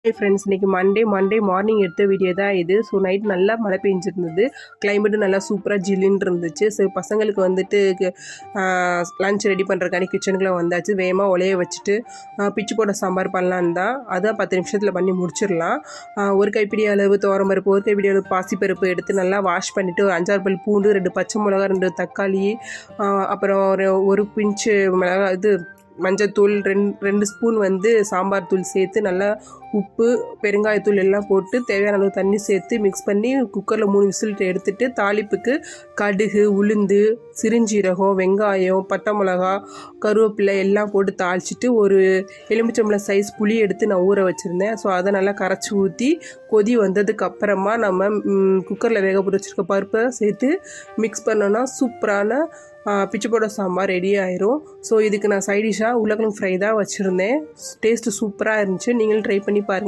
Hey friends, இன்றைக்கி Monday morning எடுத்த video தான் இது. ஸோ நைட் நல்லா மழை பெஞ்சிருந்தது. கிளைமேட்டும் நல்லா சூப்பராக ஜில்லுன்னு இருந்துச்சு. ஸோ பசங்களுக்கு வந்துட்டு லன்ச் ரெடி பண்ணுறக்காண்டி கிச்சனுக்குள்ளே வந்தாச்சு. வேகமாக உலைய வச்சுட்டு பிச்சு போட சாம்பார் பண்ணலான்னு தான். அதான் 10 நிமிஷத்தில் பண்ணி முடிச்சிடலாம். ஒரு கைப்பிடி அளவு துவரம்பருப்பு, ஒரு கைப்பிடி அளவு பாசிப்பருப்பு எடுத்து நல்லா வாஷ் பண்ணிவிட்டு 5-6 பல் பூண்டு, 2 பச்சை மிளகா, 2 தக்காளி, அப்புறம் ஒரு பிஞ்சு மிளகா மஞ்சத்தூள், 2 ஸ்பூன் சாம்பார் தூள் சேர்த்து நல்லா உப்பு, பெருங்காயத்தூள் எல்லாம் போட்டு தேவையான அளவு தண்ணி சேர்த்து மிக்ஸ் பண்ணி குக்கரில் 3 விசில் எடுத்துட்டு தாளிப்புக்கு கடுகு, உளுந்து, சிறுஞ்சீரகம், வெங்காயம், பட்டை மிளகா, கருவேப்பிலை எல்லாம் போட்டு தாளிச்சிட்டு ஒரு எலுமிச்சம்பழம் சைஸ் புளி எடுத்து நான் ஊற வச்சுருந்தேன். ஸோ அதை நல்லா கரைச்சி ஊற்றி கொதி வந்ததுக்கு அப்புறமா நம்ம குக்கரில் வேக போட்டு வச்சுருக்க பருப்பை சேர்த்து மிக்ஸ் பண்ணோன்னா சூப்பரான பிச்சு போட சாம்பார் ரெடி ஆயிரும். ஸோ இதுக்கு நான் சைடிஷாக உருளைக்கிழங்கு ஃப்ரை தான் வச்சுருந்தேன். டேஸ்ட்டு சூப்பராக இருந்துச்சு. நீங்களும் ட்ரை பண்ணி பாருங்கள்.